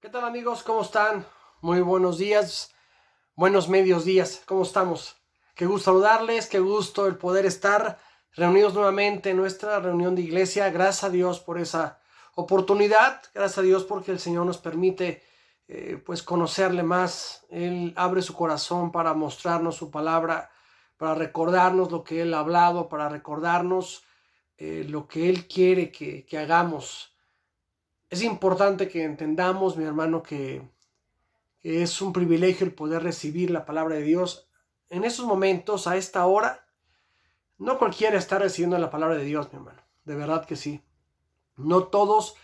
¿Qué tal amigos? ¿Cómo están? Muy buenos días, buenos medios días. ¿Cómo estamos? Qué gusto saludarles, qué gusto el poder estar reunidos nuevamente en nuestra reunión de iglesia. Gracias a Dios por esa oportunidad. Gracias a Dios porque el Señor nos permite pues conocerle más. Él abre su corazón para mostrarnos su palabra, para recordarnos lo que Él ha hablado, para recordarnos lo que Él quiere que hagamos. Es importante que entendamos, mi hermano, que es un privilegio el poder recibir la palabra de Dios. En estos momentos, a esta hora, no cualquiera está recibiendo la palabra de Dios, mi hermano. De verdad que sí. No todos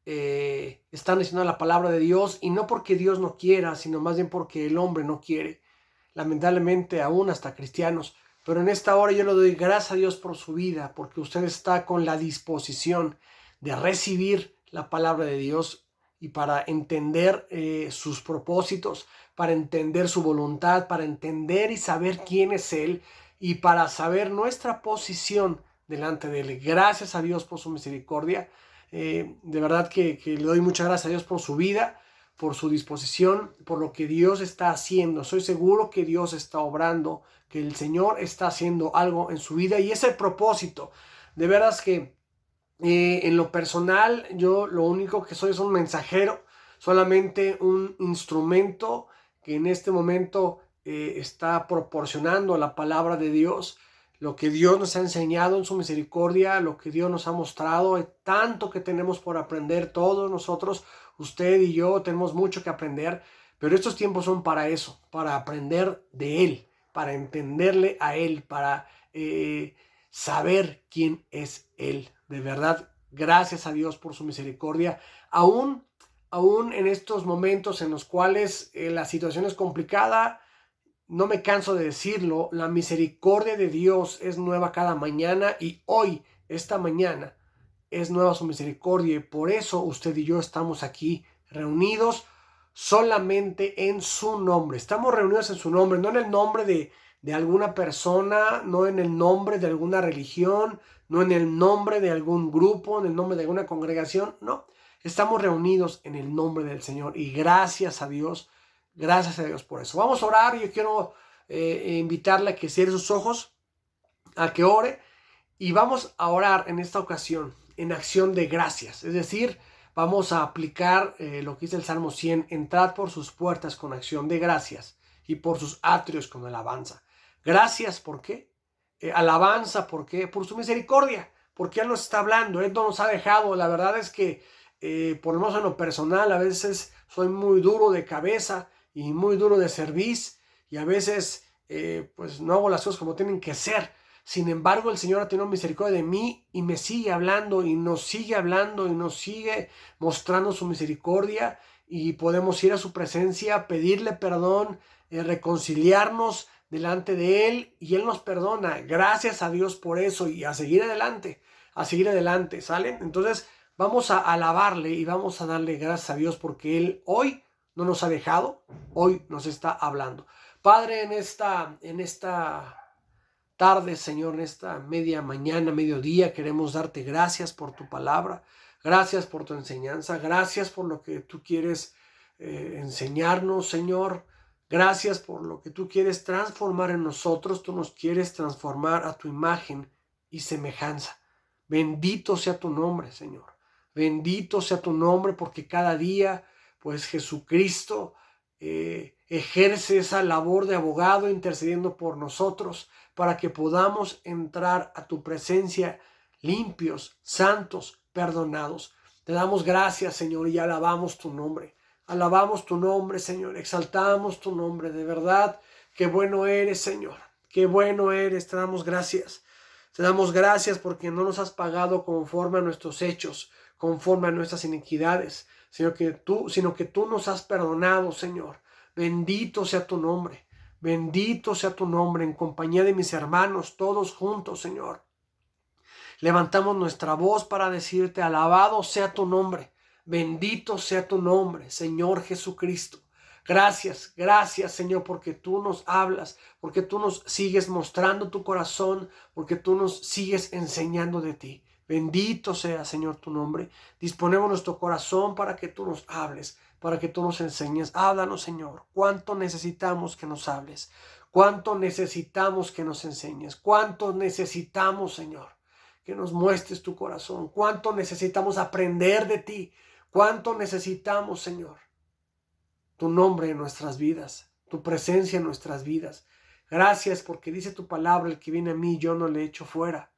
están recibiendo la palabra de Dios, y no porque Dios no quiera, sino más bien porque el hombre no quiere. Lamentablemente, aún hasta cristianos. Pero en esta hora yo le doy gracias a Dios por su vida, porque usted está con la disposición de recibir la palabra de Dios y para entender sus propósitos, para entender su voluntad, para entender y saber quién es Él y para saber nuestra posición delante de Él. Gracias a Dios por su misericordia. De verdad que le doy muchas gracias a Dios por su vida, por su disposición, por lo que Dios está haciendo. Soy seguro que Dios está obrando, que el Señor está haciendo algo en su vida y es el propósito. De veras que en lo personal, yo lo único que soy es un mensajero, solamente un instrumento que en este momento está proporcionando la palabra de Dios, lo que Dios nos ha enseñado en su misericordia, lo que Dios nos ha mostrado, tanto que tenemos por aprender todos nosotros, usted y yo tenemos mucho que aprender, pero estos tiempos son para eso, para aprender de Él, para entenderle a Él, para saber quién es Él. De verdad, gracias a Dios por su misericordia. Aún en estos momentos en los cuales la situación es complicada, no me canso de decirlo, la misericordia de Dios es nueva cada mañana y hoy, esta mañana, es nueva su misericordia. Y por eso usted y yo estamos aquí reunidos solamente en su nombre. Estamos reunidos en su nombre, no en el nombre de alguna persona, no en el nombre de alguna religión, no en el nombre de algún grupo, en el nombre de alguna congregación, no. Estamos reunidos en el nombre del Señor y gracias a Dios por eso. Vamos a orar. Yo quiero invitarle a que cierre sus ojos, a que ore y vamos a orar en esta ocasión en acción de gracias. Es decir, vamos a aplicar lo que dice el Salmo 100, entrad por sus puertas con acción de gracias y por sus atrios con alabanza. Gracias, ¿por qué? Alabanza, ¿por qué? Por su misericordia, porque Él nos está hablando, Él no nos ha dejado. La verdad es que, por lo menos en lo personal, a veces soy muy duro de cabeza y muy duro de cerviz, y a veces pues no hago las cosas como tienen que ser. Sin embargo, el Señor ha tenido misericordia de mí y me sigue hablando y nos sigue hablando y nos sigue mostrando su misericordia, y podemos ir a su presencia, pedirle perdón, reconciliarnos delante de Él y Él nos perdona. Gracias a Dios por eso y a seguir adelante, ¿sale? Entonces vamos a alabarle y vamos a darle gracias a Dios porque Él hoy no nos ha dejado, hoy nos está hablando. Padre, en esta tarde, Señor, en esta media mañana, mediodía, queremos darte gracias por tu palabra, gracias por tu enseñanza, gracias por lo que tú quieres enseñarnos, Señor, gracias por lo que tú quieres transformar en nosotros. Tú nos quieres transformar a tu imagen y semejanza. Bendito sea tu nombre, Señor, bendito sea tu nombre, porque cada día, pues Jesucristo ejerce esa labor de abogado intercediendo por nosotros, para que podamos entrar a tu presencia limpios, santos, perdonados. Te damos gracias, Señor, y alabamos tu nombre. Alabamos tu nombre, Señor. Exaltamos tu nombre. De verdad, qué bueno eres, Señor. Qué bueno eres. Te damos gracias. Te damos gracias porque no nos has pagado conforme a nuestros hechos, conforme a nuestras iniquidades, sino que tú nos has perdonado, Señor. Bendito sea tu nombre. Bendito sea tu nombre, en compañía de mis hermanos, todos juntos, Señor. Levantamos nuestra voz para decirte, alabado sea tu nombre, bendito sea tu nombre, Señor Jesucristo. Gracias, gracias, Señor, porque tú nos hablas, porque tú nos sigues mostrando tu corazón, porque tú nos sigues enseñando de ti. Bendito sea, Señor, tu nombre. Disponemos nuestro corazón para que tú nos hables, para que tú nos enseñes. Háblanos, Señor. Cuánto necesitamos que nos hables. Cuánto necesitamos que nos enseñes. Cuánto necesitamos, Señor, que nos muestres tu corazón. Cuánto necesitamos aprender de ti. Cuánto necesitamos, Señor, tu nombre en nuestras vidas, tu presencia en nuestras vidas. Gracias porque dice tu palabra, el que viene a mí yo no le echo fuera.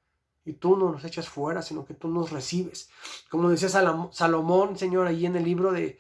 Y tú no nos echas fuera, sino que tú nos recibes. Como decía Salomón, Señor, ahí en el libro de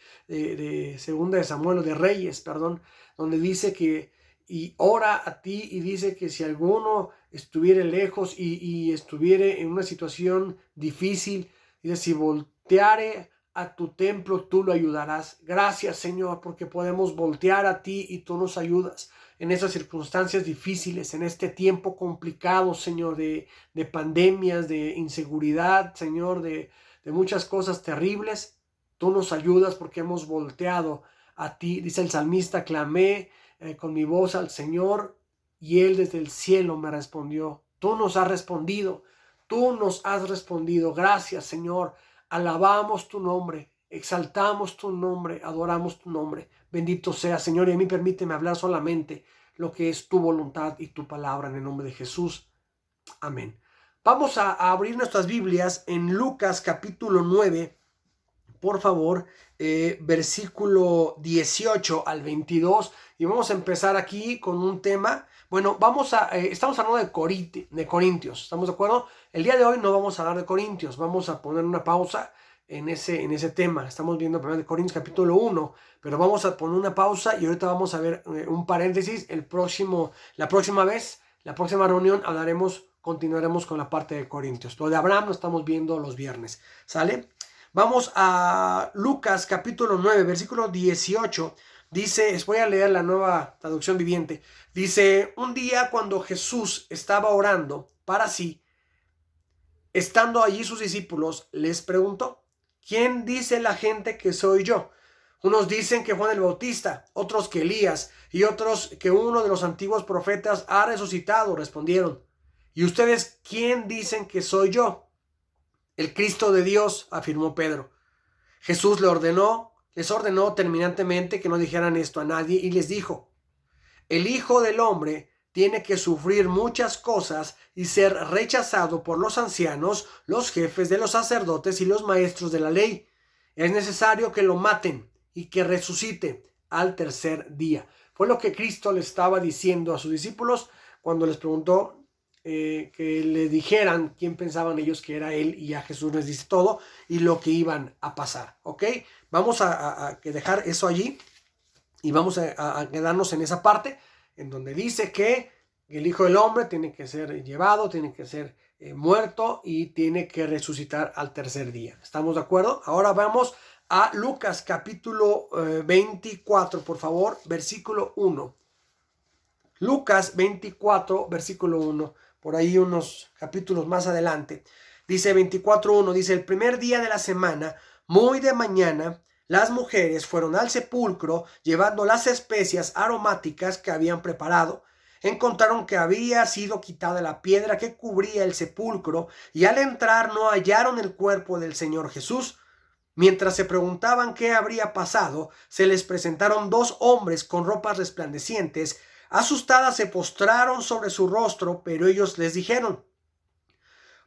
Segunda de Samuel, o de Reyes, perdón, donde dice que, y ora a ti, y dice que si alguno estuviere lejos y estuviere en una situación difícil, dice, si volteare a tu templo, tú lo ayudarás. Gracias, Señor, porque podemos voltear a ti y tú nos ayudas en esas circunstancias difíciles, en este tiempo complicado, Señor, de pandemias, de inseguridad, Señor, de muchas cosas terribles. Tú nos ayudas porque hemos volteado a ti. Dice el salmista, clamé con mi voz al Señor y Él desde el cielo me respondió. Tú nos has respondido, tú nos has respondido. Gracias, Señor. Alabamos tu nombre, exaltamos tu nombre, adoramos tu nombre. Bendito sea, Señor, y a mí permíteme hablar solamente lo que es tu voluntad y tu palabra en el nombre de Jesús. Amén. Vamos a abrir nuestras Biblias en Lucas capítulo 9, por favor, versículo 18 al 22. Y vamos a empezar aquí con un tema. Bueno, estamos hablando de Corintios, ¿estamos de acuerdo? El día de hoy no vamos a hablar de Corintios, vamos a poner una pausa en ese tema. Estamos viendo 1 Corintios capítulo 1, pero vamos a poner una pausa y ahorita vamos a ver un paréntesis. La próxima reunión continuaremos con la parte de Corintios. Lo de Abraham lo estamos viendo los viernes, ¿sale? Vamos a Lucas capítulo 9, versículo 18. Dice, voy a leer la Nueva Traducción Viviente. Dice, un día cuando Jesús estaba orando para sí, estando allí sus discípulos, les preguntó, ¿quién dice la gente que soy yo? Unos dicen que Juan el Bautista, otros que Elías y otros que uno de los antiguos profetas ha resucitado, respondieron. ¿Y ustedes quién dicen que soy yo? El Cristo de Dios, afirmó Pedro. Jesús les ordenó terminantemente que no dijeran esto a nadie y les dijo, el Hijo del Hombre tiene que sufrir muchas cosas y ser rechazado por los ancianos, los jefes de los sacerdotes y los maestros de la ley. Es necesario que lo maten y que resucite al tercer día. Fue lo que Cristo le estaba diciendo a sus discípulos cuando les preguntó que le dijeran quién pensaban ellos que era él, y ya Jesús les dice todo y lo que iban a pasar, ¿ok? Vamos a dejar eso allí y vamos a quedarnos en esa parte en donde dice que el Hijo del Hombre tiene que ser llevado, tiene que ser muerto y tiene que resucitar al tercer día. ¿Estamos de acuerdo? Ahora vamos a Lucas capítulo 24, por favor, versículo 1. Lucas 24, versículo 1, por ahí unos capítulos más adelante. Dice 24:1, dice, el primer día de la semana, muy de mañana, las mujeres fueron al sepulcro llevando las especias aromáticas que habían preparado. Encontraron que había sido quitada la piedra que cubría el sepulcro y al entrar no hallaron el cuerpo del Señor Jesús. Mientras se preguntaban qué habría pasado, se les presentaron dos hombres con ropas resplandecientes. Asustadas se postraron sobre su rostro, pero ellos les dijeron,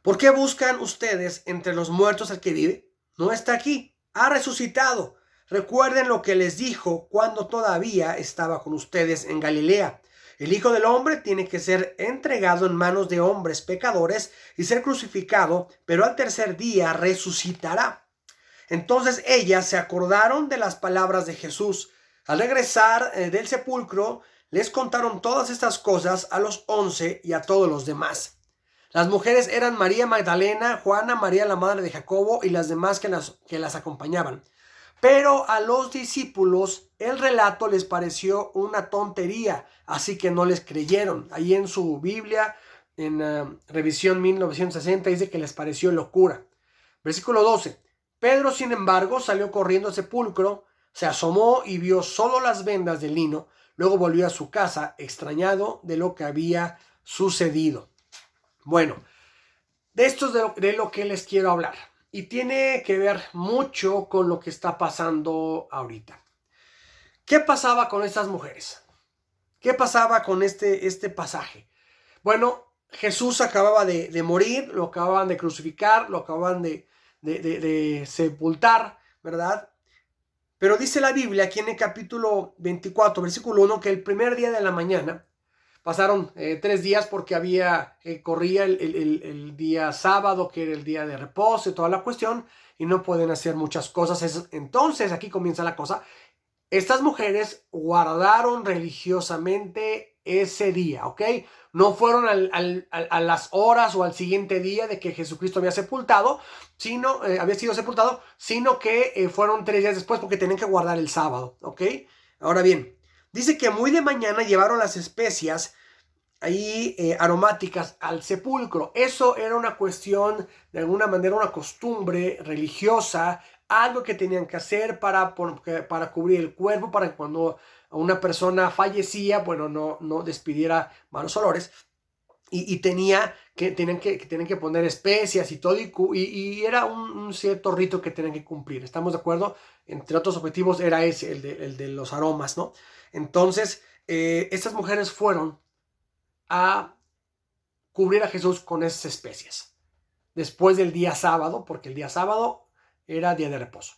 ¿por qué buscan ustedes entre los muertos al que vive? No está aquí, ha resucitado. Recuerden lo que les dijo cuando todavía estaba con ustedes en Galilea. El Hijo del Hombre tiene que ser entregado en manos de hombres pecadores y ser crucificado, pero al tercer día resucitará. Entonces ellas se acordaron de las palabras de Jesús. Al regresar del sepulcro, les contaron todas estas cosas a los 11 y a todos los demás. Las mujeres eran María Magdalena, Juana, María la madre de Jacobo y las demás que las acompañaban. Pero a los discípulos el relato les pareció una tontería, así que no les creyeron. Ahí en su Biblia, en revisión 1960, dice que les pareció locura. Versículo 12. Pedro, sin embargo, salió corriendo al sepulcro, se asomó y vio solo las vendas de lino. Luego volvió a su casa, extrañado de lo que había sucedido. Bueno, De esto es de lo que les quiero hablar. Y tiene que ver mucho con lo que está pasando ahorita. ¿Qué pasaba con estas mujeres? ¿Qué pasaba con este pasaje? Bueno, Jesús acababa de morir, lo acababan de crucificar, lo acababan de sepultar, ¿verdad? Pero dice la Biblia aquí en el capítulo 24, versículo 1, que el primer día de la mañana, pasaron 3 días porque corría el día sábado, que era el día de reposo y toda la cuestión, y no pueden hacer muchas cosas. Entonces, aquí comienza la cosa. Estas mujeres guardaron religiosamente ese día, ¿ok? No fueron a las horas o al siguiente día de que Jesucristo había sido sepultado, sino que fueron 3 días después porque tenían que guardar el sábado, ¿ok? Ahora bien, dice que muy de mañana llevaron las especias ahí aromáticas al sepulcro. Eso era una cuestión, de alguna manera, una costumbre religiosa, algo que tenían que hacer para cubrir el cuerpo, para que cuando una persona fallecía, bueno, no despidiera malos olores. Y tenían que poner especias y todo, y era un cierto rito que tenían que cumplir. ¿Estamos de acuerdo? Entre otros objetivos era ese, el de los aromas, ¿no? Entonces, estas mujeres fueron a cubrir a Jesús con esas especias después del día sábado, porque el día sábado era día de reposo.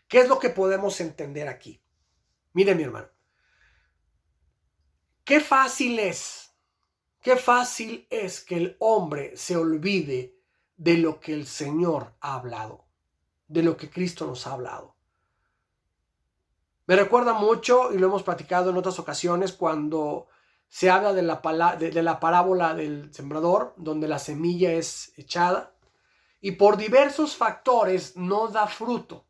¿Qué es lo que podemos entender aquí? Mire, mi hermano, qué fácil es que el hombre se olvide de lo que el Señor ha hablado, de lo que Cristo nos ha hablado. Me recuerda mucho, y lo hemos platicado en otras ocasiones, cuando se habla de la parábola del sembrador, donde la semilla es echada y por diversos factores no da fruto.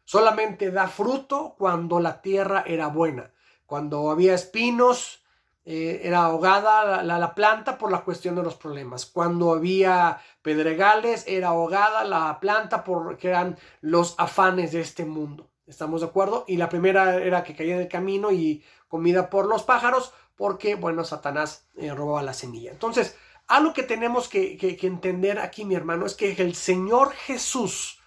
Solamente da fruto cuando la tierra era buena. Cuando había espinos, era ahogada la planta por la cuestión de los problemas. Cuando había pedregales, era ahogada la planta porque eran los afanes de este mundo. ¿Estamos de acuerdo? Y la primera era que caía en el camino y comida por los pájaros, porque, bueno, Satanás robaba la semilla. Entonces, algo que tenemos que entender aquí, mi hermano, es que el Señor Jesús,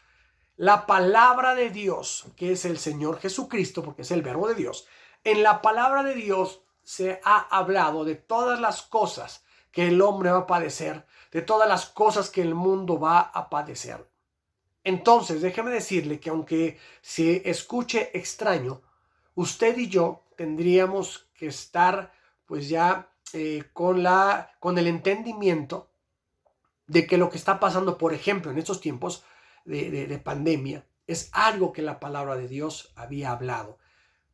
la palabra de Dios, que es el Señor Jesucristo, porque es el verbo de Dios, en la palabra de Dios se ha hablado de todas las cosas que el hombre va a padecer, de todas las cosas que el mundo va a padecer. Entonces, déjeme decirle que aunque se escuche extraño, usted y yo tendríamos que estar pues ya con el entendimiento de que lo que está pasando, por ejemplo, en estos tiempos de pandemia, es algo que la palabra de Dios había hablado.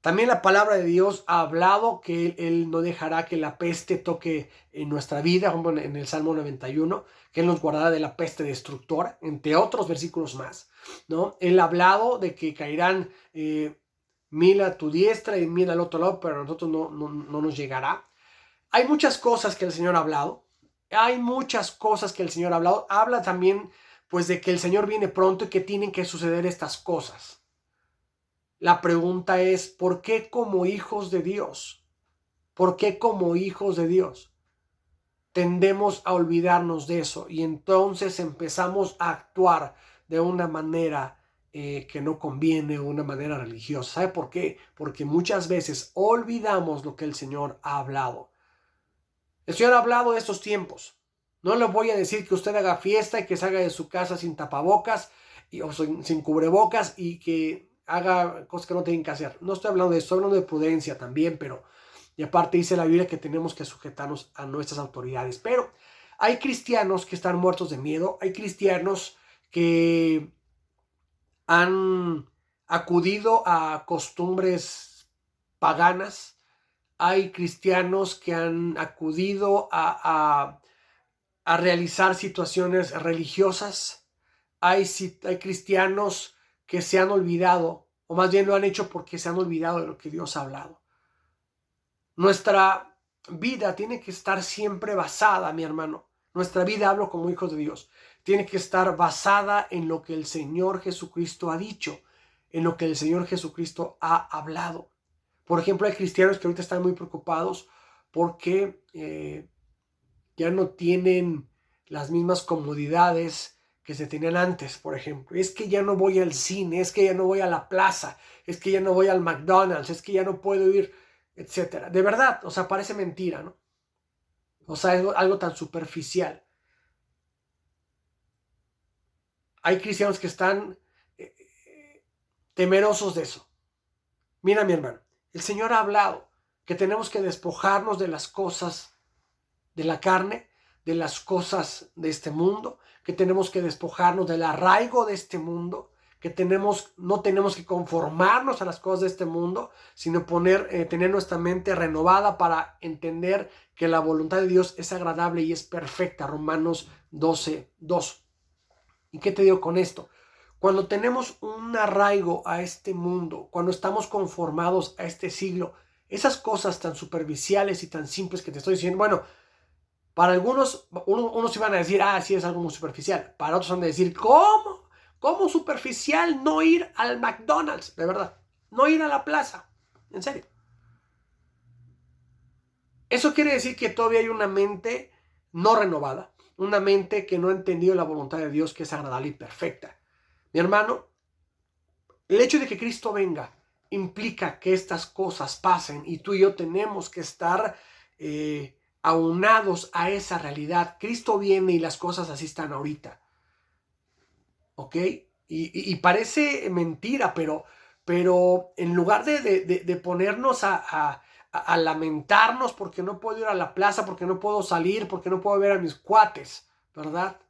También la palabra de Dios ha hablado que Él no dejará que la peste toque en nuestra vida, como en el Salmo 91, que Él nos guardará de la peste destructora, entre otros versículos más, ¿no? Él ha hablado de que caerán 1000 a tu diestra y 1000 al otro lado, pero a nosotros no nos llegará. Hay muchas cosas que el Señor ha hablado. Hay muchas cosas que el Señor ha hablado. Habla también, pues, de que el Señor viene pronto y que tienen que suceder estas cosas. La pregunta es, ¿por qué como hijos de Dios? ¿Por qué como hijos de Dios tendemos a olvidarnos de eso? Y entonces empezamos a actuar de una manera que no conviene, de una manera religiosa. ¿Sabe por qué? Porque muchas veces olvidamos lo que el Señor ha hablado. El Señor ha hablado de estos tiempos. No le voy a decir que usted haga fiesta y que salga de su casa sin tapabocas o sin cubrebocas y que haga cosas que no tienen que hacer. No estoy hablando de eso, estoy hablando de prudencia también, pero y aparte dice la Biblia que tenemos que sujetarnos a nuestras autoridades. Pero hay cristianos que están muertos de miedo, hay cristianos que han acudido a costumbres paganas, hay cristianos que han acudido a realizar situaciones religiosas, hay cristianos que se han olvidado, o más bien lo han hecho porque se han olvidado de lo que Dios ha hablado. Nuestra vida tiene que estar siempre basada, mi hermano. Nuestra vida, hablo como hijos de Dios, tiene que estar basada en lo que el Señor Jesucristo ha dicho, en lo que el Señor Jesucristo ha hablado. Por ejemplo, hay cristianos que ahorita están muy preocupados porque ya no tienen las mismas comodidades que se tenían antes, por ejemplo. Es que ya no voy al cine, es que ya no voy a la plaza, es que ya no voy al McDonald's, es que ya no puedo ir, etcétera. De verdad, o sea, parece mentira, ¿no? O sea, es algo tan superficial. Hay cristianos que están temerosos de eso. Mira, mi hermano, el Señor ha hablado que tenemos que despojarnos de las cosas de la carne, de las cosas de este mundo, que tenemos que despojarnos del arraigo de este mundo, que no tenemos que conformarnos a las cosas de este mundo, sino tener nuestra mente renovada para entender que la voluntad de Dios es agradable y es perfecta. Romanos 12:2. ¿Y qué te digo con esto? Cuando tenemos un arraigo a este mundo, cuando estamos conformados a este siglo, esas cosas tan superficiales y tan simples que te estoy diciendo, bueno, para algunos, unos iban a decir, sí, es algo muy superficial. Para otros van a decir, ¿cómo? ¿Cómo superficial no ir al McDonald's? De verdad, no ir a la plaza. En serio. Eso quiere decir que todavía hay una mente no renovada, una mente que no ha entendido la voluntad de Dios, que es agradable y perfecta. Mi hermano, el hecho de que Cristo venga implica que estas cosas pasen y tú y yo tenemos que estar aunados a esa realidad. Cristo viene y las cosas así están ahorita. ¿Ok? Y parece mentira, pero en lugar de ponernos a lamentarnos porque no puedo ir a la plaza, porque no puedo salir, porque no puedo ver a mis cuates, ¿verdad?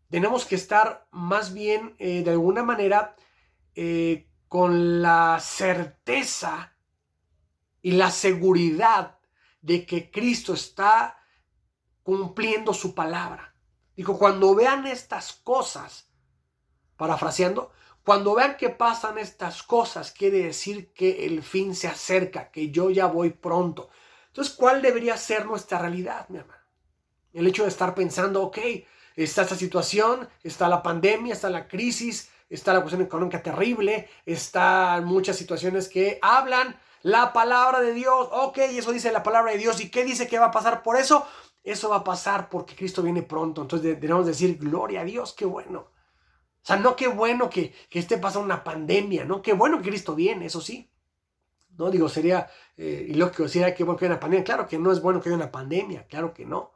Tenemos que estar más bien, de alguna manera, con la certeza y la seguridad de que Cristo está cumpliendo su palabra. Dijo, cuando vean estas cosas, parafraseando, cuando vean que pasan estas cosas, quiere decir que el fin se acerca, que yo ya voy pronto. Entonces, ¿cuál debería ser nuestra realidad, mi hermano? El hecho de estar pensando, ok, está esta situación, está la pandemia, está la crisis, está la cuestión económica terrible, están muchas situaciones que hablan la palabra de Dios. Ok, eso dice la palabra de Dios. ¿Y qué dice que va a pasar por eso? Eso va a pasar porque Cristo viene pronto. Entonces debemos decir, gloria a Dios, qué bueno. O sea, no qué bueno que esté pasando una pandemia, ¿no? Qué bueno que Cristo viene, eso sí. No digo, sería ilógico decir que bueno que haya una pandemia. Claro que no es bueno que haya una pandemia, claro que no.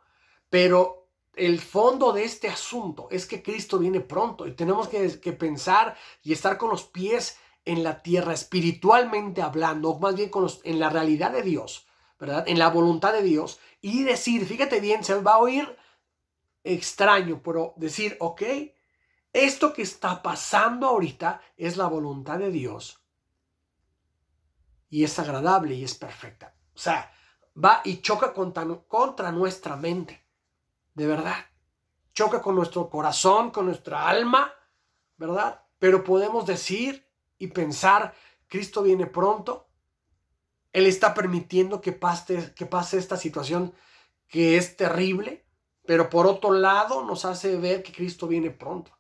Pero el fondo de este asunto es que Cristo viene pronto y tenemos que pensar y estar con los pies en la tierra, espiritualmente hablando, o más bien en la realidad de Dios, ¿verdad? En la voluntad de Dios y decir, fíjate bien, se va a oír extraño, pero decir, ok, esto que está pasando ahorita es la voluntad de Dios y es agradable y es perfecta. O sea, va y choca contra nuestra mente. De verdad, choca con nuestro corazón, con nuestra alma, ¿verdad? Pero podemos decir y pensar, Cristo viene pronto, Él está permitiendo que pase esta situación que es terrible, pero por otro lado nos hace ver que Cristo viene pronto.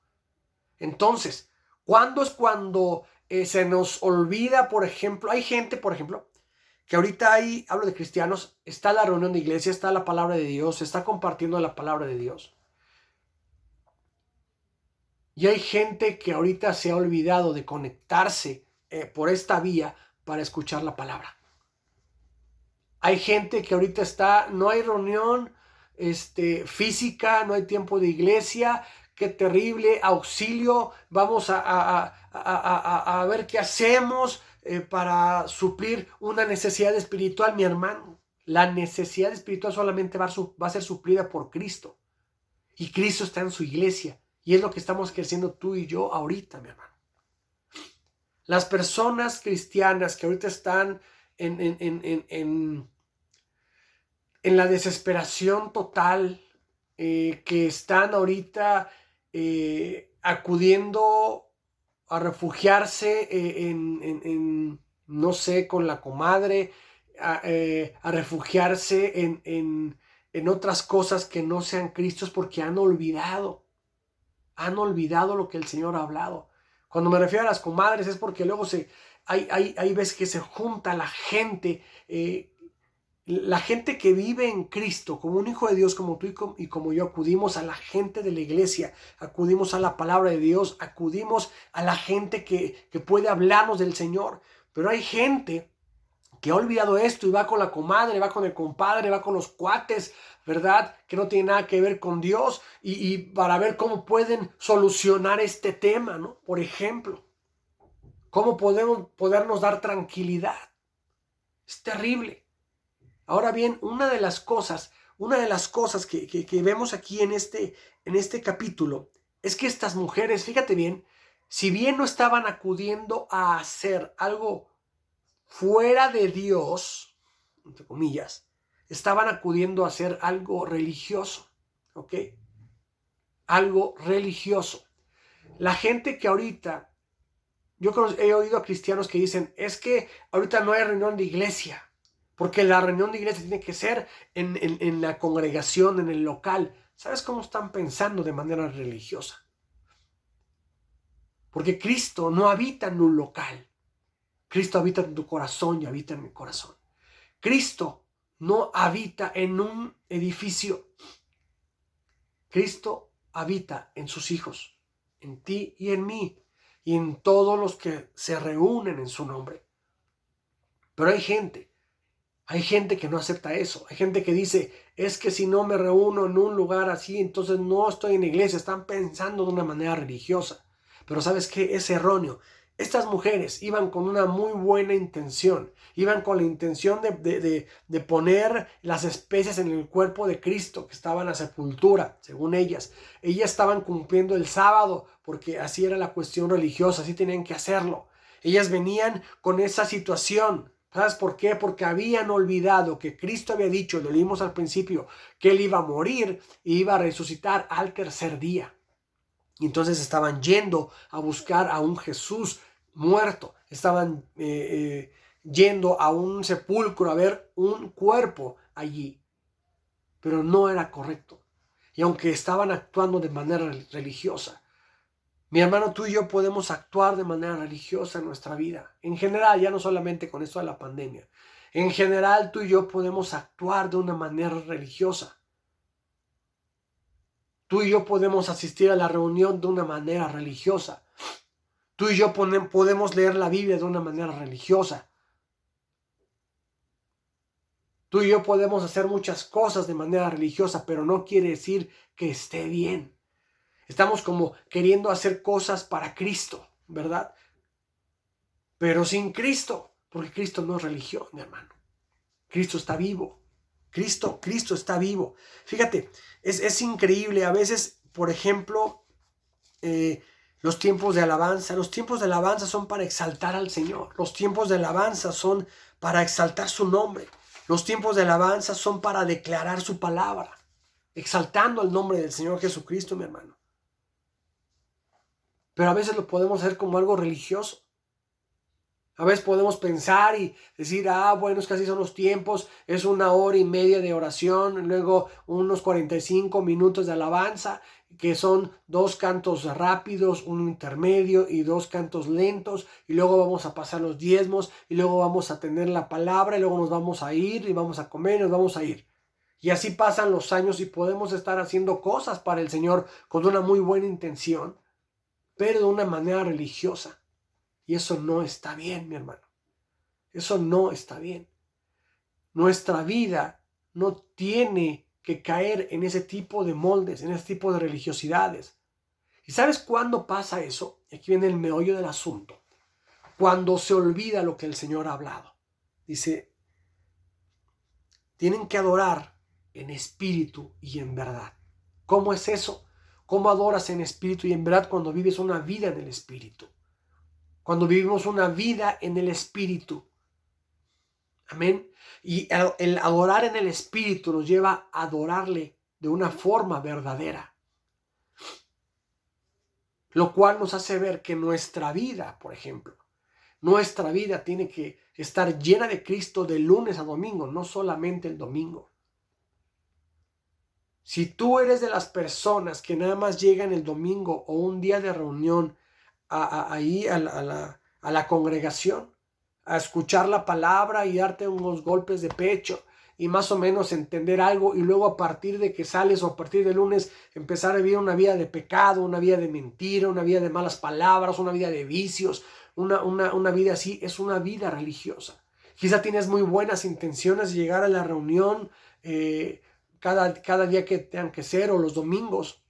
Entonces, ¿cuándo es cuando se nos olvida, por ejemplo, hay gente, por ejemplo, que ahorita hablo de cristianos, está la reunión de iglesia, está la palabra de Dios, se está compartiendo la palabra de Dios. Y hay gente que ahorita se ha olvidado de conectarse por esta vía para escuchar la palabra. Hay gente que ahorita no hay reunión física, no hay tiempo de iglesia, qué terrible, auxilio, vamos a ver qué hacemos para suplir una necesidad espiritual, mi hermano. La necesidad espiritual solamente va a ser suplida por Cristo. Y Cristo está en su iglesia. Y es lo que estamos creciendo tú y yo ahorita, mi hermano. Las personas cristianas que ahorita están en la desesperación total, que están ahorita acudiendo a refugiarse no sé, con la comadre, a refugiarse en otras cosas que no sean Cristos porque han olvidado lo que el Señor ha hablado. Cuando me refiero a las comadres es porque luego hay veces que se junta la gente La gente que vive en Cristo, como un hijo de Dios, como tú y como yo, acudimos a la gente de la iglesia, acudimos a la palabra de Dios, acudimos a la gente que puede hablarnos del Señor. Pero hay gente que ha olvidado esto y va con la comadre, va con el compadre, va con los cuates, ¿verdad? Que no tiene nada que ver con Dios y para ver cómo pueden solucionar este tema, ¿no? Por ejemplo, cómo podernos dar tranquilidad. Es terrible. Ahora bien, una de las cosas que vemos aquí en este capítulo es que estas mujeres, fíjate bien, si bien no estaban acudiendo a hacer algo fuera de Dios, entre comillas, estaban acudiendo a hacer algo religioso, ¿ok? Algo religioso. La gente que ahorita, he oído a cristianos que dicen, es que ahorita no hay reunión de iglesia, porque la reunión de iglesia tiene que ser en la congregación, en el local. ¿Sabes cómo están pensando de manera religiosa? Porque Cristo no habita en un local. Cristo habita en tu corazón y habita en mi corazón. Cristo no habita en un edificio. Cristo habita en sus hijos, en ti y en mí, y en todos los que se reúnen en su nombre. Pero hay gente que no acepta eso. Hay gente que dice, es que si no me reúno en un lugar así, entonces no estoy en la iglesia. Están pensando de una manera religiosa. Pero ¿sabes qué? Es erróneo. Estas mujeres iban con una muy buena intención. Iban con la intención de poner las especias en el cuerpo de Cristo que estaba en la sepultura, según ellas. Ellas estaban cumpliendo el sábado porque así era la cuestión religiosa, así tenían que hacerlo. Ellas venían con esa situación. ¿Sabes por qué? Porque habían olvidado que Cristo había dicho, lo leímos al principio, que Él iba a morir y iba a resucitar al tercer día. Y entonces estaban yendo a buscar a un Jesús muerto. Estaban yendo a un sepulcro a ver un cuerpo allí. Pero no era correcto. Y aunque estaban actuando de manera religiosa, mi hermano, tú y yo podemos actuar de manera religiosa en nuestra vida. En general, ya no solamente con esto de la pandemia. En general, tú y yo podemos actuar de una manera religiosa. Tú y yo podemos asistir a la reunión de una manera religiosa. Tú y yo podemos leer la Biblia de una manera religiosa. Tú y yo podemos hacer muchas cosas de manera religiosa, pero no quiere decir que esté bien. Estamos como queriendo hacer cosas para Cristo, ¿verdad? Pero sin Cristo, porque Cristo no es religión, mi hermano. Cristo está vivo. Cristo está vivo. Fíjate, es increíble. A veces, por ejemplo, los tiempos de alabanza son para exaltar al Señor. Los tiempos de alabanza son para exaltar su nombre. Los tiempos de alabanza son para declarar su palabra, exaltando el nombre del Señor Jesucristo, mi hermano. Pero a veces lo podemos hacer como algo religioso. A veces podemos pensar y decir, bueno, es que así son los tiempos, es 1 hora y media de oración, luego unos 45 minutos de alabanza, que son 2 cantos rápidos, un intermedio y 2 cantos lentos, y luego vamos a pasar los diezmos, y luego vamos a tener la palabra, y luego nos vamos a ir, y vamos a comer, y nos vamos a ir. Y así pasan los años y podemos estar haciendo cosas para el Señor con una muy buena intención, pero de una manera religiosa. Y eso no está bien, mi hermano. Eso no está bien. Nuestra vida no tiene que caer en ese tipo de moldes, en ese tipo de religiosidades. ¿Y sabes cuándo pasa eso? Aquí viene el meollo del asunto. Cuando se olvida lo que el Señor ha hablado. Dice, tienen que adorar en espíritu y en verdad. ¿Cómo es eso? ¿Cómo adoras en espíritu y en verdad cuando vives una vida en el espíritu? Cuando vivimos una vida en el Espíritu. Amén. Y el adorar en el Espíritu nos lleva a adorarle de una forma verdadera. Lo cual nos hace ver que nuestra vida, por ejemplo, nuestra vida tiene que estar llena de Cristo de lunes a domingo, no solamente el domingo. Si tú eres de las personas que nada más llegan el domingo o un día de reunión ahí a la congregación, a escuchar la palabra y darte unos golpes de pecho y más o menos entender algo, y luego a partir de que sales o a partir del lunes empezar a vivir una vida de pecado, una vida de mentira, una vida de malas palabras, una vida de vicios, una vida así, es una vida religiosa. Quizá tienes muy buenas intenciones de llegar a la reunión cada día que tengan que ser o los domingos,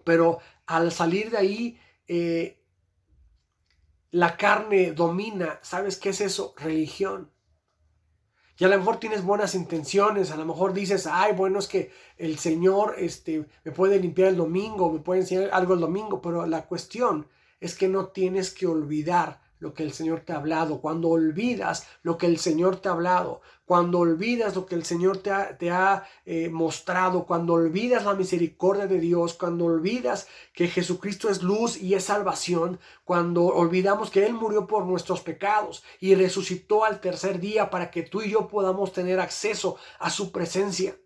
pero al salir de ahí la carne domina. ¿Sabes qué es eso? Religión. Y a lo mejor tienes buenas intenciones, a lo mejor dices, ay, bueno, es que el Señor me puede limpiar el domingo, me puede enseñar algo el domingo, pero la cuestión es que no tienes que olvidar lo que el Señor te ha hablado. Cuando olvidas lo que el Señor te ha hablado, cuando olvidas lo que el Señor te ha mostrado, cuando olvidas la misericordia de Dios, cuando olvidas que Jesucristo es luz y es salvación, cuando olvidamos que Él murió por nuestros pecados y resucitó al tercer día para que tú y yo podamos tener acceso a su presencia.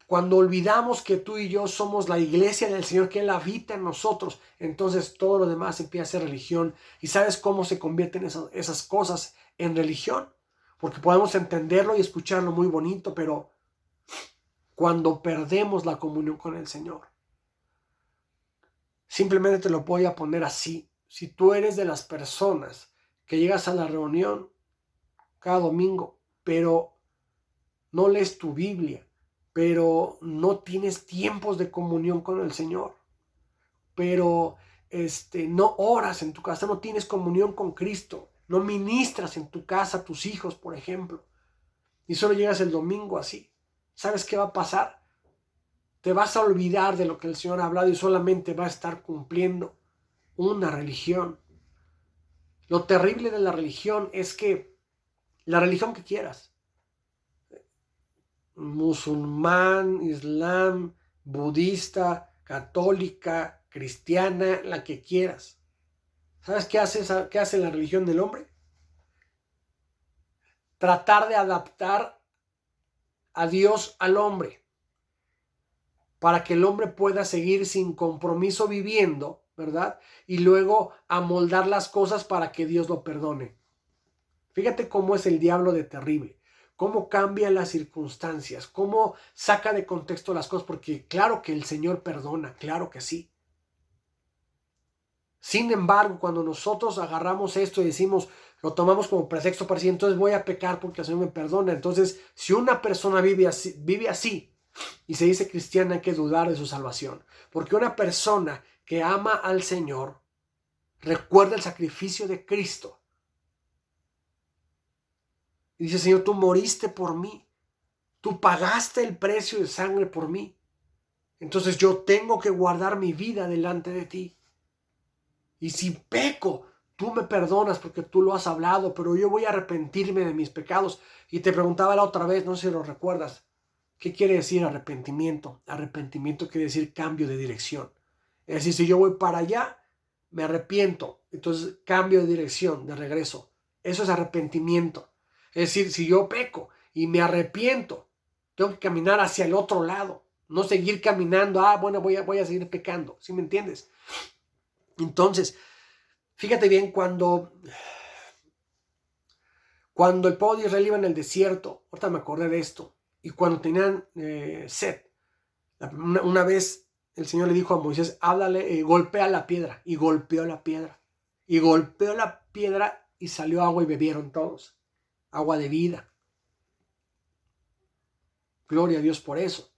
Cuando olvidamos que tú y yo somos la iglesia del Señor, que Él habita en nosotros, entonces todo lo demás empieza a ser religión. ¿Y sabes cómo se convierten esas cosas en religión? Porque podemos entenderlo y escucharlo muy bonito, pero cuando perdemos la comunión con el Señor, simplemente te lo voy a poner así. Si tú eres de las personas que llegas a la reunión cada domingo, pero no lees tu Biblia, pero no tienes tiempos de comunión con el Señor, pero no oras en tu casa, no tienes comunión con Cristo, no ministras en tu casa a tus hijos, por ejemplo, y solo llegas el domingo así, ¿sabes qué va a pasar? Te vas a olvidar de lo que el Señor ha hablado y solamente va a estar cumpliendo una religión. Lo terrible de la religión es que la religión que quieras, musulmán, islam, budista, católica, cristiana, la que quieras. ¿Sabes qué hace la religión del hombre? Tratar de adaptar a Dios al hombre para que el hombre pueda seguir sin compromiso viviendo, ¿verdad? Y luego amoldar las cosas para que Dios lo perdone. Fíjate cómo es el diablo de terrible. Cómo cambia las circunstancias, cómo saca de contexto las cosas, porque claro que el Señor perdona, claro que sí. Sin embargo, cuando nosotros agarramos esto y decimos, lo tomamos como pretexto para decir, entonces voy a pecar porque el Señor me perdona. Entonces, si una persona vive así y se dice cristiana, hay que dudar de su salvación. Porque una persona que ama al Señor recuerda el sacrificio de Cristo. Y dice, Señor, tú moriste por mí. Tú pagaste el precio de sangre por mí. Entonces yo tengo que guardar mi vida delante de ti. Y si peco, tú me perdonas porque tú lo has hablado, pero yo voy a arrepentirme de mis pecados. Y te preguntaba la otra vez, no sé si lo recuerdas, ¿qué quiere decir arrepentimiento? Arrepentimiento quiere decir cambio de dirección. Es decir, si yo voy para allá, me arrepiento. Entonces cambio de dirección, de regreso. Eso es arrepentimiento. Es decir, si yo peco y me arrepiento, tengo que caminar hacia el otro lado. No seguir caminando, bueno, voy a seguir pecando. ¿Sí me entiendes? Entonces, fíjate bien, cuando el pueblo de Israel iba en el desierto, ahorita me acordé de esto, y cuando tenían sed, una vez el Señor le dijo a Moisés, háblale, golpea la piedra, y golpeó la piedra, y salió agua y bebieron todos, agua de vida. Gloria a Dios por eso.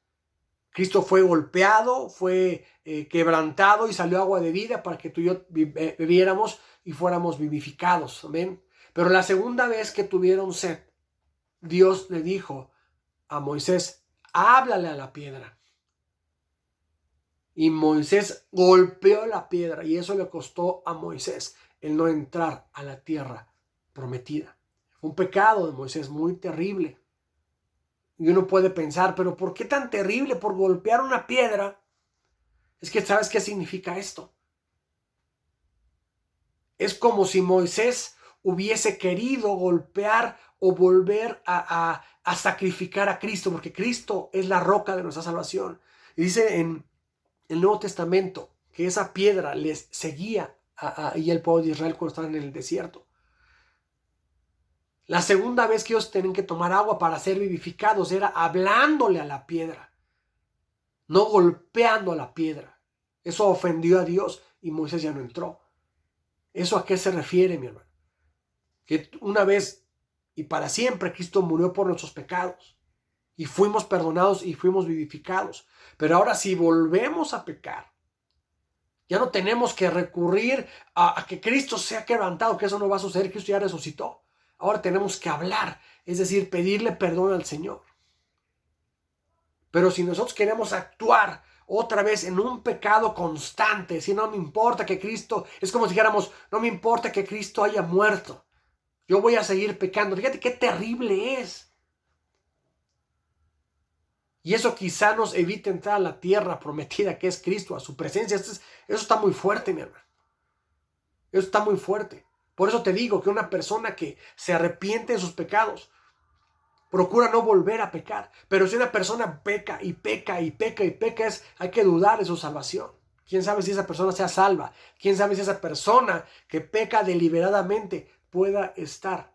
Cristo fue golpeado, fue quebrantado y salió agua de vida para que tú y yo bebiéramos y fuéramos vivificados. Amén. Pero la segunda vez que tuvieron sed, Dios le dijo a Moisés, háblale a la piedra. Y Moisés golpeó la piedra y eso le costó a Moisés el no entrar a la tierra prometida. Fue un pecado de Moisés muy terrible. Y uno puede pensar, pero ¿por qué tan terrible por golpear una piedra? Es que ¿sabes qué significa esto? Es como si Moisés hubiese querido golpear o volver a sacrificar a Cristo, porque Cristo es la roca de nuestra salvación. Y dice en el Nuevo Testamento que esa piedra les seguía y el pueblo de Israel cuando estaban en el desierto. La segunda vez que ellos tenían que tomar agua para ser vivificados era hablándole a la piedra, no golpeando a la piedra. Eso ofendió a Dios y Moisés ya no entró. ¿Eso a qué se refiere, mi hermano? Que una vez y para siempre Cristo murió por nuestros pecados y fuimos perdonados y fuimos vivificados. Pero ahora si volvemos a pecar, ya no tenemos que recurrir a que Cristo sea quebrantado, que eso no va a suceder, Cristo ya resucitó. Ahora tenemos que hablar, es decir, pedirle perdón al Señor. Pero si nosotros queremos actuar otra vez en un pecado constante, si no me importa que Cristo, es como si dijéramos, no me importa que Cristo haya muerto, yo voy a seguir pecando. Fíjate qué terrible es. Y eso quizá nos evite entrar a la tierra prometida que es Cristo, a su presencia. Eso está muy fuerte, mi hermano. Eso está muy fuerte. Por eso te digo que una persona que se arrepiente de sus pecados, procura no volver a pecar. Pero si una persona peca y peca y peca y peca, hay que dudar de su salvación. ¿Quién sabe si esa persona sea salva? ¿Quién sabe si esa persona que peca deliberadamente pueda estar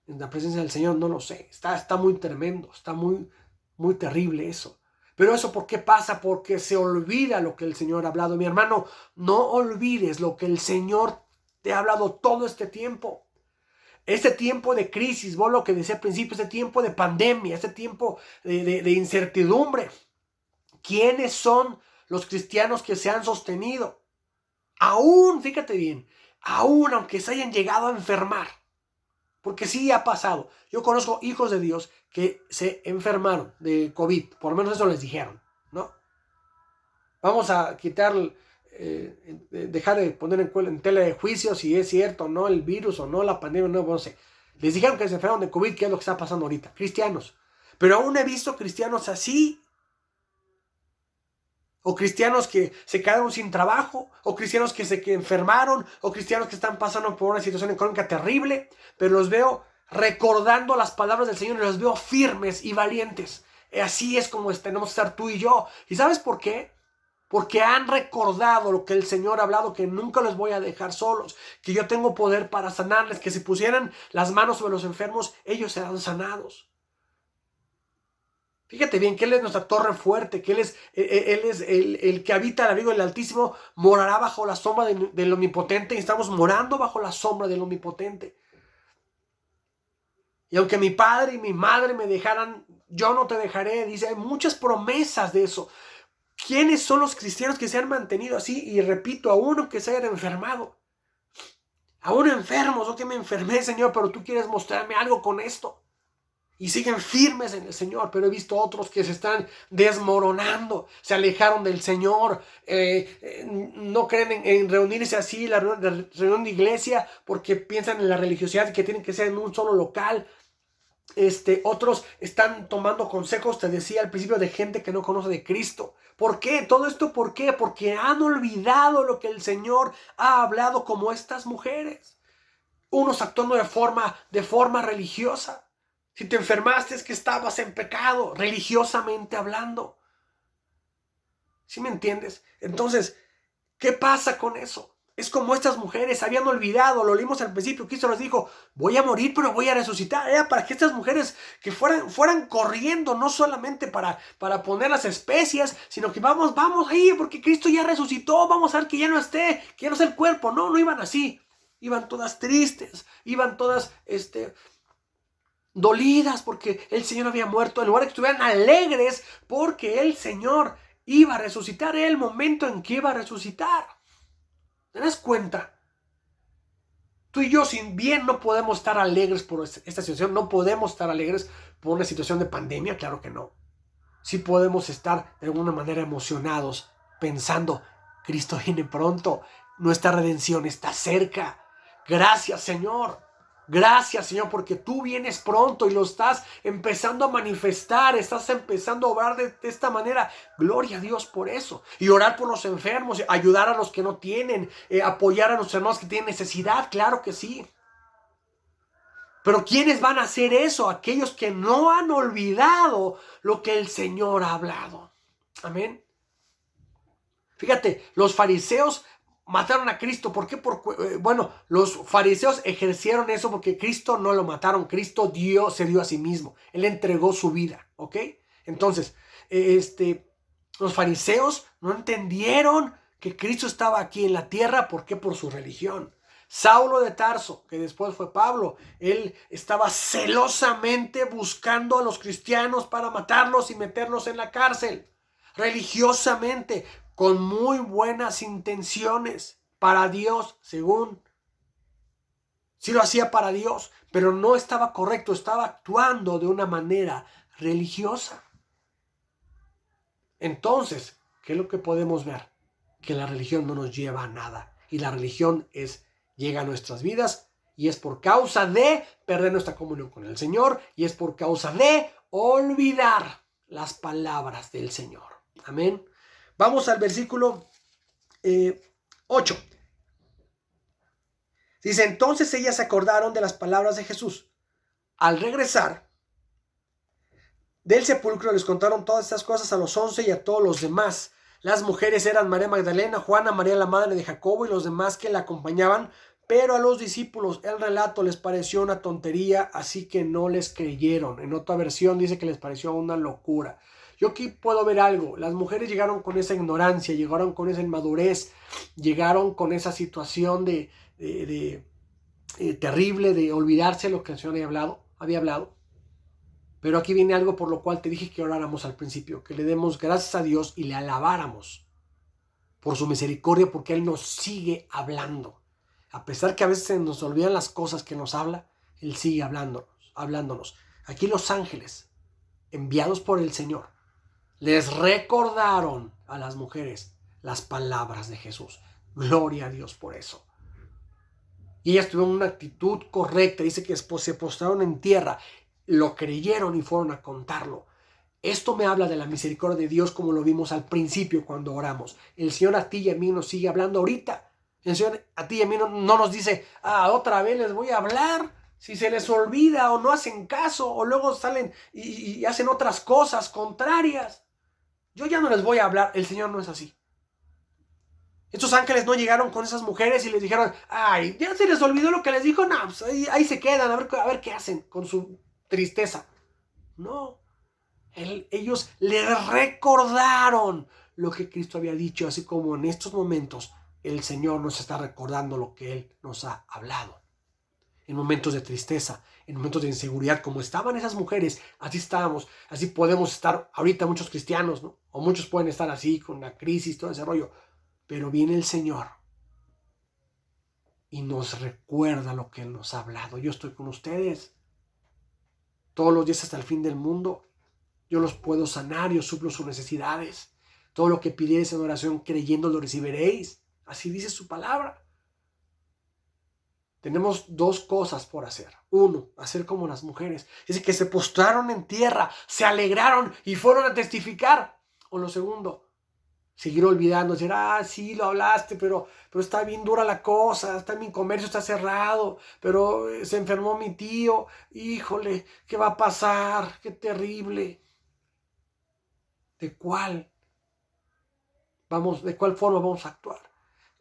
en la presencia del Señor? No lo sé. Está muy tremendo. Está muy, muy terrible eso. Pero eso ¿por qué pasa? Porque se olvida lo que el Señor ha hablado. Mi hermano, no olvides lo que el Señor te ha hablado todo este tiempo. Este tiempo de crisis, vos lo que decía al principio, este tiempo de pandemia, este tiempo de incertidumbre. ¿Quiénes son los cristianos que se han sostenido? Aún, fíjate bien, aún aunque se hayan llegado a enfermar. Porque sí ha pasado. Yo conozco hijos de Dios que se enfermaron de COVID. Por lo menos eso les dijeron, ¿no? Vamos a quitar, dejar de poner en tela de juicio si es cierto o no el virus o no la pandemia, no sé. Les dijeron que se enfermaron de COVID, que es lo que está pasando ahorita. Cristianos. Pero aún he visto cristianos así. O cristianos que se quedaron sin trabajo, o cristianos que enfermaron, o cristianos que están pasando por una situación económica terrible, pero los veo recordando las palabras del Señor y los veo firmes y valientes. Así es como tenemos que estar tú y yo. ¿Y sabes por qué? Porque han recordado lo que el Señor ha hablado, que nunca los voy a dejar solos, que yo tengo poder para sanarles, que si pusieran las manos sobre los enfermos, ellos serán sanados. Fíjate bien que Él es nuestra torre fuerte, que Él es el que habita el abrigo del Altísimo, morará bajo la sombra del Omnipotente, y estamos morando bajo la sombra del Omnipotente. Y aunque mi padre y mi madre me dejaran, yo no te dejaré, dice, hay muchas promesas de eso. ¿Quiénes son los cristianos que se han mantenido así? Y repito, a uno que se hayan enfermado, a uno enfermo, yo que me enfermé, Señor, pero tú quieres mostrarme algo con esto. Y siguen firmes en el Señor, pero he visto otros que se están desmoronando, se alejaron del Señor, no creen en reunirse así, la reunión de iglesia, porque piensan en la religiosidad que tienen que ser en un solo local. Otros están tomando consejos, te decía al principio, de gente que no conoce de Cristo. ¿Por qué? ¿Todo esto por qué? Porque han olvidado lo que el Señor ha hablado, como estas mujeres. Unos actuando de forma religiosa. Si te enfermaste es que estabas en pecado, religiosamente hablando. ¿Sí me entiendes? Entonces, ¿qué pasa con eso? Es como estas mujeres habían olvidado, lo leímos al principio, Cristo les dijo, voy a morir pero voy a resucitar. Era para que estas mujeres que fueran corriendo, no solamente para poner las especias, sino que vamos ahí, porque Cristo ya resucitó, vamos a ver que ya no esté, que ya no es el cuerpo. No iban así, iban todas tristes, iban todas, dolidas porque el Señor había muerto, en lugar de que estuvieran alegres porque el Señor iba a resucitar, era el momento en que iba a resucitar. ¿Te das cuenta? Tú y yo, sin bien, no podemos estar alegres por esta situación, no podemos estar alegres por una situación de pandemia, claro que no. Sí podemos estar de alguna manera emocionados, pensando, Cristo viene pronto, nuestra redención está cerca. Gracias, Señor. Gracias, Señor, porque tú vienes pronto y lo estás empezando a manifestar, estás empezando a obrar de esta manera. Gloria a Dios por eso. Y orar por los enfermos, ayudar a los que no tienen, apoyar a los hermanos que tienen necesidad, claro que sí. Pero ¿quiénes van a hacer eso? Aquellos que no han olvidado lo que el Señor ha hablado. Amén. Fíjate, los fariseos mataron a Cristo. ¿Por qué? Bueno, los fariseos ejercieron eso porque Cristo no lo mataron. Cristo se dio a sí mismo. Él entregó su vida, ¿ok? Entonces, los fariseos no entendieron que Cristo estaba aquí en la tierra. ¿Por qué? Por su religión. Saulo de Tarso, que después fue Pablo, él estaba celosamente buscando a los cristianos para matarlos y meterlos en la cárcel. Religiosamente, con muy buenas intenciones para Dios, según. Sí lo hacía para Dios, pero no estaba correcto, estaba actuando de una manera religiosa. Entonces, ¿qué es lo que podemos ver? Que la religión no nos lleva a nada. Y la religión llega a nuestras vidas y es por causa de perder nuestra comunión con el Señor y es por causa de olvidar las palabras del Señor. Amén. Vamos al versículo 8. Dice, entonces ellas se acordaron de las palabras de Jesús. Al regresar del sepulcro les contaron todas estas cosas a los 11 y a todos los demás. Las mujeres eran María Magdalena, Juana, María la madre de Jacobo y los demás que la acompañaban. Pero a los discípulos el relato les pareció una tontería, así que no les creyeron. En otra versión dice que les pareció una locura. Yo aquí puedo ver algo. Las mujeres llegaron con esa ignorancia, llegaron con esa inmadurez, llegaron con esa situación terrible de olvidarse lo que el Señor había hablado. Pero aquí viene algo por lo cual te dije que oráramos al principio, que le demos gracias a Dios y le alabáramos por su misericordia, porque Él nos sigue hablando. A pesar que a veces nos olvidan las cosas que nos habla, Él sigue hablándonos. Aquí los ángeles, enviados por el Señor, les recordaron a las mujeres las palabras de Jesús. Gloria a Dios por eso. Y ellas tuvieron una actitud correcta. Dice que se postraron en tierra, lo creyeron y fueron a contarlo. Esto me habla de la misericordia de Dios, como lo vimos al principio cuando oramos. El Señor a ti y a mí nos sigue hablando ahorita. El Señor a ti y a mí no nos dice, otra vez les voy a hablar. Si se les olvida o no hacen caso o luego salen y hacen otras cosas contrarias, yo ya no les voy a hablar. El Señor no es así. Estos ángeles no llegaron con esas mujeres y les dijeron, ya se les olvidó lo que les dijo. No, pues ahí se quedan a ver qué hacen con su tristeza. No. Ellos le recordaron lo que Cristo había dicho, así como en estos momentos el Señor nos está recordando lo que Él nos ha hablado. En momentos de tristeza, en momentos de inseguridad, como estaban esas mujeres, así estábamos, así podemos estar ahorita muchos cristianos, ¿no? O muchos pueden estar así con la crisis, todo ese rollo. Pero viene el Señor y nos recuerda lo que Él nos ha hablado. Yo estoy con ustedes todos los días hasta el fin del mundo. Yo los puedo sanar, yo suplo sus necesidades. Todo lo que pidiereis en oración creyendo lo recibiréis. Así dice su palabra. Tenemos dos cosas por hacer. Uno, hacer como las mujeres. Dice que se postraron en tierra, se alegraron y fueron a testificar. O lo segundo, seguir olvidando, decir, sí, lo hablaste, pero está bien dura la cosa, mi comercio está cerrado, pero se enfermó mi tío, híjole, ¿qué va a pasar? Qué terrible. ¿De cuál forma vamos a actuar?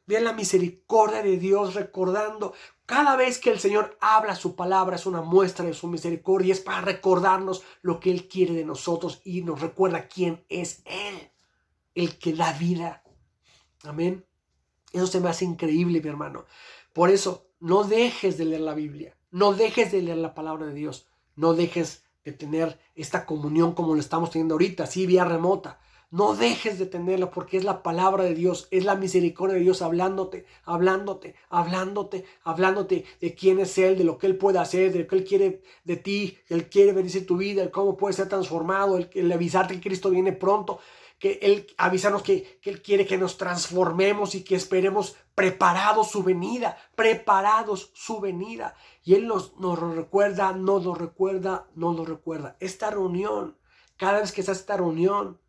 Vean la misericordia de Dios recordando. Cada vez que el Señor habla su palabra es una muestra de su misericordia, es para recordarnos lo que Él quiere de nosotros y nos recuerda quién es Él, el que da vida. Amén. Eso se me hace increíble, mi hermano. Por eso, no dejes de leer la Biblia, no dejes de leer la palabra de Dios, no dejes de tener esta comunión como lo estamos teniendo ahorita, así vía remota. No dejes de tenerla porque es la palabra de Dios, es la misericordia de Dios hablándote de quién es Él, de lo que Él puede hacer, de lo que Él quiere de ti, Él quiere bendecir tu vida, el cómo puedes ser transformado, el avisarte que Cristo viene pronto, que Él avisarnos que Él quiere que nos transformemos y que esperemos preparados su venida. Y Él nos lo recuerda. Esta reunión, cada vez que se hace esta reunión,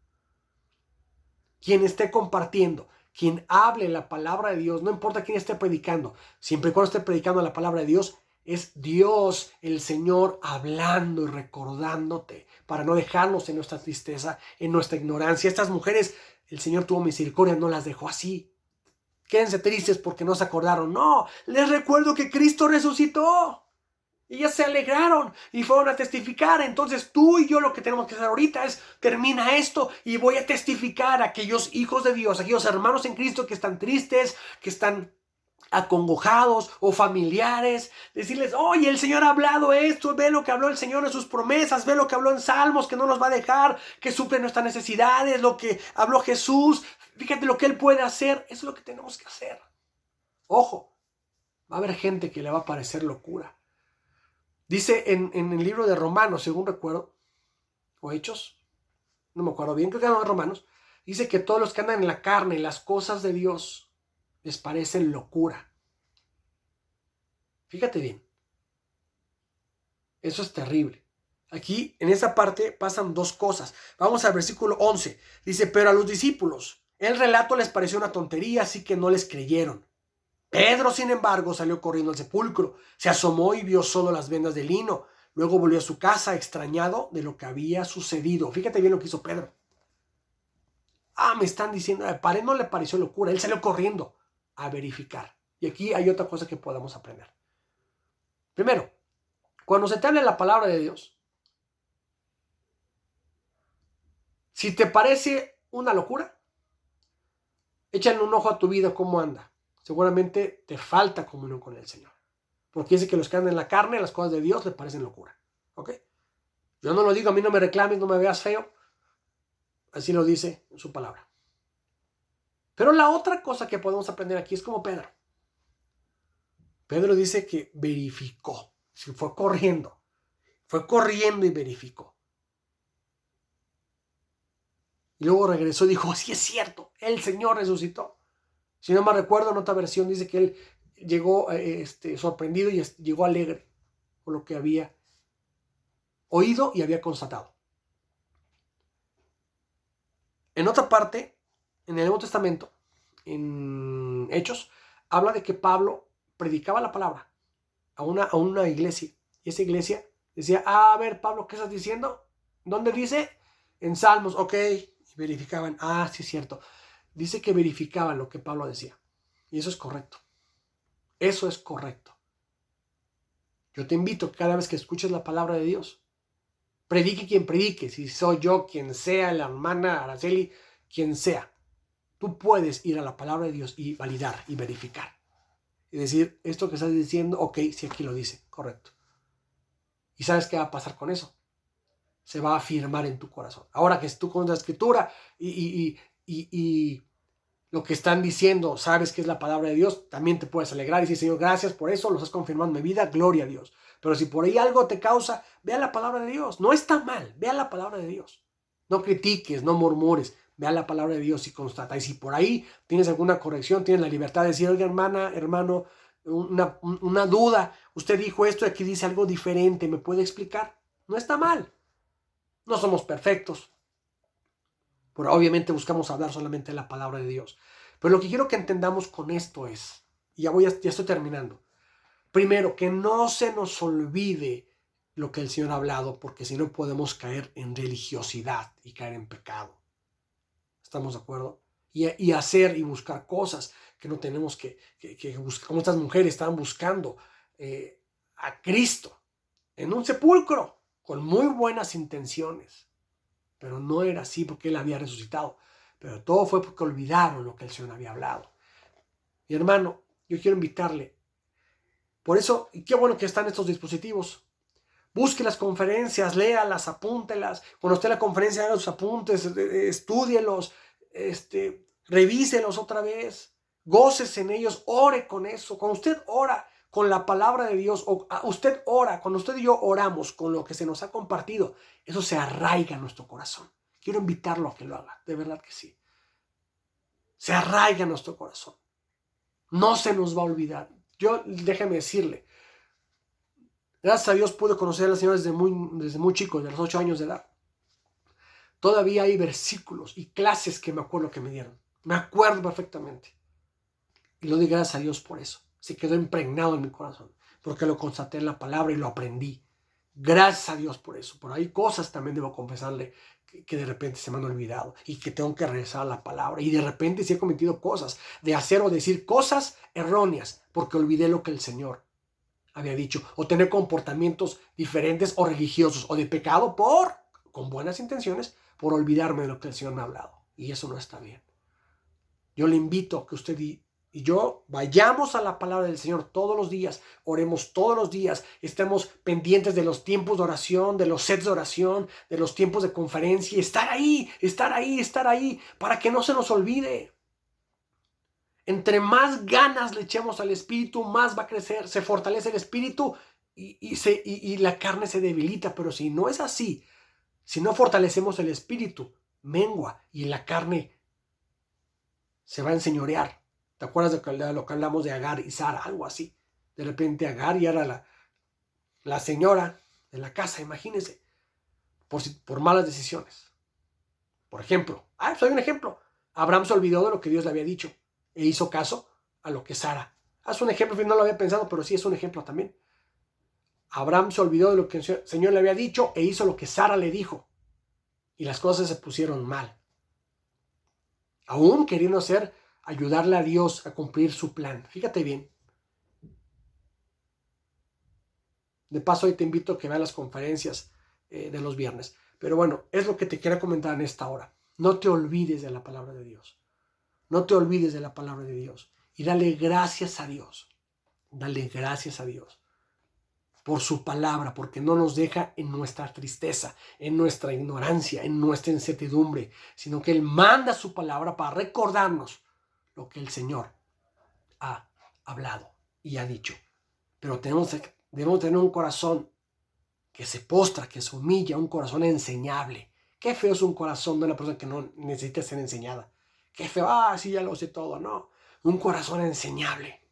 quien esté compartiendo, quien hable la palabra de Dios, no importa quién esté predicando, siempre y cuando esté predicando la palabra de Dios, es Dios, el Señor, hablando y recordándote para no dejarnos en nuestra tristeza, en nuestra ignorancia. Estas mujeres, el Señor tuvo misericordia, no las dejó así. quédense tristes porque no se acordaron. No, les recuerdo que Cristo resucitó. Y ya se alegraron y fueron a testificar. Entonces tú y yo lo que tenemos que hacer ahorita es, termina esto y voy a testificar a aquellos hijos de Dios, aquellos hermanos en Cristo que están tristes, que están acongojados o familiares, decirles, oye, el Señor ha hablado esto, ve lo que habló el Señor en sus promesas, ve lo que habló en Salmos, que no nos va a dejar, que suple nuestras necesidades, lo que habló Jesús, fíjate lo que Él puede hacer. Eso es lo que tenemos que hacer. Ojo, va a haber gente que le va a parecer locura. Dice en el libro de Romanos, según recuerdo, o Hechos, no me acuerdo bien, creo que eran Romanos, dice que todos los que andan en la carne, las cosas de Dios, les parecen locura. Fíjate bien. Eso es terrible. Aquí, en esa parte, pasan dos cosas. Vamos al versículo 11. Dice, pero a los discípulos, el relato les pareció una tontería, así que no les creyeron. Pedro, sin embargo, salió corriendo al sepulcro, se asomó y vio solo las vendas de lino. Luego volvió a su casa extrañado de lo que había sucedido. Fíjate bien lo que hizo Pedro. Me están diciendo, a Pedro no le pareció locura, él salió corriendo a verificar. Y aquí hay otra cosa que podemos aprender. Primero, cuando se te habla la palabra de Dios, si te parece una locura, échale un ojo a tu vida cómo anda. Seguramente te falta comunión con el Señor. Porque dice que los que andan en la carne, las cosas de Dios le parecen locura. ¿Ok? Yo no lo digo, a mí no me reclames, no me veas feo. Así lo dice en su palabra. Pero la otra cosa que podemos aprender aquí es como Pedro. Pedro dice que verificó. Si fue corriendo y verificó. Y luego regresó y dijo, sí es cierto, el Señor resucitó. Si no me recuerdo, en otra versión dice que él llegó sorprendido y llegó alegre por lo que había oído y había constatado. En otra parte, en el Nuevo Testamento, en Hechos, habla de que Pablo predicaba la palabra a una iglesia. Y esa iglesia decía, a ver, Pablo, ¿qué estás diciendo? ¿Dónde dice? En Salmos, ok. Y verificaban, sí es cierto. Dice que verificaban lo que Pablo decía. Y eso es correcto. Eso es correcto. Yo te invito que cada vez que escuches la palabra de Dios, predique quien predique, si soy yo, quien sea, la hermana Araceli, quien sea. Tú puedes ir a la palabra de Dios y validar y verificar. Y decir, esto que estás diciendo, ok, si aquí lo dice, correcto. ¿Y sabes qué va a pasar con eso? Se va a afirmar en tu corazón. Ahora que tú con la escritura y lo que están diciendo, sabes que es la palabra de Dios, también te puedes alegrar y decir, Señor, gracias por eso, lo estás confirmando en mi vida, gloria a Dios. Pero si por ahí algo te causa, vea la palabra de Dios. No está mal, vea la palabra de Dios. No critiques, no murmures, vea la palabra de Dios y constata. Y si por ahí tienes alguna corrección, tienes la libertad de decir, oiga, hermana, hermano, una duda, usted dijo esto y aquí dice algo diferente, ¿me puede explicar? No está mal. No somos perfectos. Pero obviamente buscamos hablar solamente de la palabra de Dios. Pero lo que quiero que entendamos con esto es, y ya estoy terminando. Primero, que no se nos olvide lo que el Señor ha hablado, porque si no podemos caer en religiosidad y caer en pecado. ¿Estamos de acuerdo? Y hacer y buscar cosas que no tenemos que buscar, como estas mujeres estaban buscando a Cristo en un sepulcro con muy buenas intenciones. Pero no era así porque Él había resucitado. Pero todo fue porque olvidaron lo que el Señor había hablado. Mi hermano, yo quiero invitarle. Por eso, y qué bueno que están estos dispositivos. Busque las conferencias, léalas, apúntelas. Cuando esté en la conferencia, haga sus apuntes, estúdielos, revíselos otra vez. Gócese en ellos, ore con eso. Cuando usted ora con la palabra de Dios, o usted ora, cuando usted y yo oramos con lo que se nos ha compartido, eso se arraiga en nuestro corazón. Quiero invitarlo a que lo haga, de verdad que sí. Se arraiga en nuestro corazón. No se nos va a olvidar. Déjeme decirle, gracias a Dios pude conocer a la Señora desde muy chico, de los 8 años de edad. Todavía hay versículos y clases que me acuerdo que me dieron. Me acuerdo perfectamente. Y lo doy gracias a Dios por eso. Se quedó impregnado en mi corazón, porque lo constaté en la palabra y lo aprendí. Gracias a Dios por eso. Pero hay cosas también debo confesarle que de repente se me han olvidado y que tengo que regresar a la palabra. Y de repente sí he cometido cosas de hacer o decir cosas erróneas porque olvidé lo que el Señor había dicho, o tener comportamientos diferentes o religiosos o de pecado con buenas intenciones, por olvidarme de lo que el Señor me ha hablado. Y eso no está bien. Yo le invito a que usted y yo vayamos a la palabra del Señor todos los días, oremos todos los días, estemos pendientes de los tiempos de oración, de los sets de oración, de los tiempos de conferencia, estar ahí, para que no se nos olvide. Entre más ganas le echemos al espíritu, más va a crecer, se fortalece el espíritu y la carne se debilita. Pero si no es así, si no fortalecemos el espíritu, mengua y la carne se va a enseñorear. ¿Te acuerdas de lo que hablamos de Agar y Sara? Algo así. De repente Agar ya era la señora de la casa, imagínense, por malas decisiones. Por ejemplo, soy un ejemplo. Abraham se olvidó de lo que Dios le había dicho e hizo caso a lo que Sara. Es un ejemplo, no lo había pensado, pero sí es un ejemplo también. Abraham se olvidó de lo que el Señor le había dicho e hizo lo que Sara le dijo. Y las cosas se pusieron mal. Aún queriendo ayudarle a Dios a cumplir su plan. Fíjate bien. De paso, hoy te invito a que veas las conferencias de los viernes. Pero bueno, es lo que te quiero comentar en esta hora. No te olvides de la palabra de Dios. No te olvides de la palabra de Dios. Y dale gracias a Dios. Dale gracias a Dios por su palabra, porque no nos deja en nuestra tristeza, en nuestra ignorancia, en nuestra incertidumbre, sino que Él manda su palabra para recordarnos lo que el Señor ha hablado y ha dicho. Pero debemos tener un corazón que se postra, que se humilla, un corazón enseñable. Qué feo es un corazón de una persona que no necesita ser enseñada. Qué feo, sí, ya lo sé todo. No, un corazón enseñable.